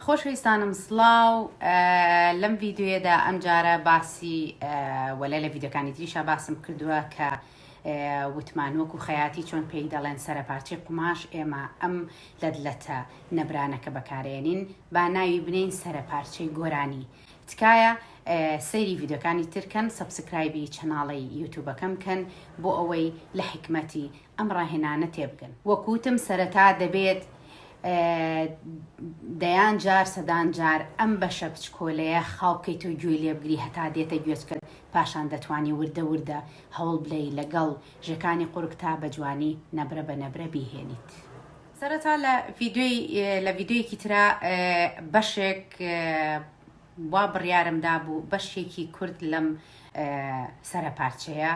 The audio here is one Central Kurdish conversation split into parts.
خۆشەویستانم سڵاو لەم ڤیددیۆیەدا ئەم جارە باسی وەلای لە ڤیددیۆکانی تریشا باسم کردووە کە وتمانوەک و خەیاتی چۆن پێی دەڵێن سەرپارچەی قوماش ئێمە ئەم لەدلەتە نەبرانەکە بەکارێنین با ناوی بنین سەرپارچەی گۆرانی تکایە سەیری ڤیددیۆکانی ترکەن سەبسکرایبی چەناڵی یوتیوبەکەم بکەن بۆ ئەوەی لە حکمەتی ئەم ڕاهێنانە تێبگەن وەکوتم سەرەتا دەبێت دەیان جار سەدان جار ئەم بەشە بچکۆلەیە خاڵکەیت و گوێ لێبگری هەتا دێتە گوێچکرد پاشان دەتوانی وردە وردە هەوڵ بلەی لەگەڵ ژەکانی قورکتا بە جوانی نەبرە بە نەبرە بیهێنیت. سەرەتا لە ڤیددیۆیەکی ترا بەشێک وا بڕیارمدا بوو بەشێکی کورد لەم سەرپارچەیە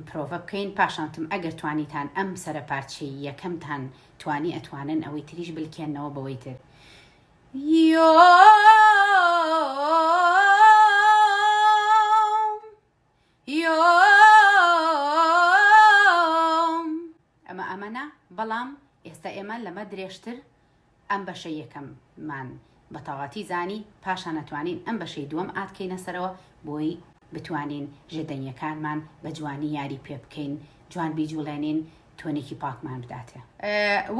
پرۆڤە بکەین پاشانتم ئەگەر توانیتان ئەم سەرپارچەی یەکەمتان توانی ئەتوانن ئەوەی تریش بلکێنەوە بەوەی تر ئەمەنا بەڵام ئێستا ئێمە لەمە درێژتر ئەم بەشە یەکەممان بەتەواتی زانی پاشان نەتوانین ئەم بەشەی دووەم ئاتکەینە سەرەوە بۆی بتوانین ژێدەنیەکانمان بە جوانی یاری پێ بکەین جوان بیجوڵێنین تۆنێکی پاکمان بداتێ.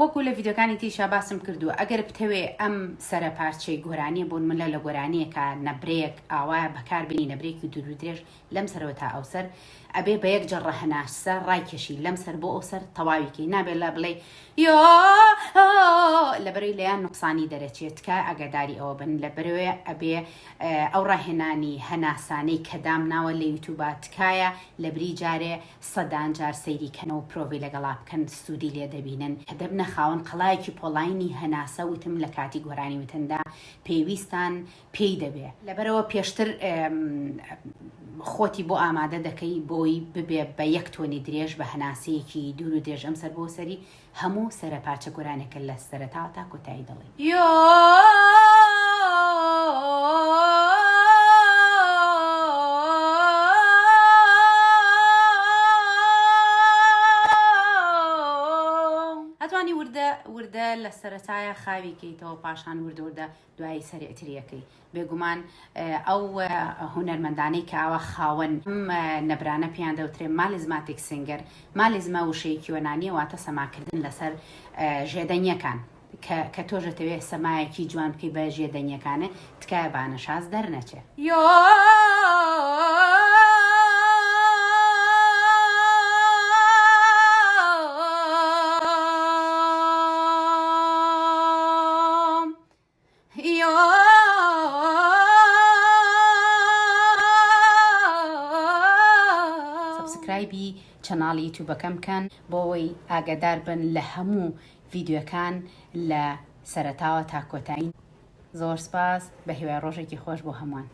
وەکو لە ڤیددیۆکانی تریشا باسم کردووە ئەگەر بتەوێ ئەم سەرپارچەی گۆرانیە بۆن منە لە گۆرانیەکە نەبرێک ئاوایە بەکاربێنی نەبرێکی دوور و درێژ لەم سەرەوە تا ئەو سەر ئەبێ بە یەک جەڕە هەناسە ڕایکێشی لەم سەر بۆ ئەو سەر تەواویکەی نابێت لە بڵێ لەبەرەوەی لەیان نوقسانی دەرەچێت کە ئەگەداری ئەوە بن لەبەرەوەی ئەبێ ئەو ڕاهێنانی هەناسانەی کەدام ناوە لە یوتیوبە تکایە لە بری جارێ سەدان جار سەیری کەنەوە پرۆڤی لەگەڵا بکەن سوودی لێ دەبینن کە دەبنە خاوەن قەڵایەکی پۆڵاینی هەناسە وتم لە کاتی گۆرانی وتندا پێویستان پێی دەبێ لەبەرەوە پێشتر خۆتی بۆ ئامادە دەکەی بۆی ببێ بە یەک تۆنی درێژ بە هەناسەیەکی دوور و درێژ ئەم سەر بۆ سەری هەموو سەرپارچە گۆرانێکە لە سەرەتا تا کۆتایی دەڵێ ئەتوانی وردە لە سەرەتایە خاوی کەیتەوە پاشان وردە دوایی سەرێتریەکەی بێگومان ئەو هونەرمەندانەی کە ئاوە خاوەن نەبرانە پێیان دەوترێ مالیزماتیک سنگەر مالیزمە وشەیەکی وەنانیە واتە سەماکردن لەسەر ژێدەنیەکان کە تۆژەتەوێت سەمایەکی جوان بکەی بە ژێدەنیەکانە تکایە بانەشاز دەرنەچێ سەبسکرایبی چەناڵی یوتیوبەکەم بکەن بۆەوەی ئاگادار بن لە هەموو ڤیددیۆکان لە سەرەتاوە تا کۆتایی. زۆر سپاس بە هیوای ڕۆژێکی خۆش بۆ هەمووان.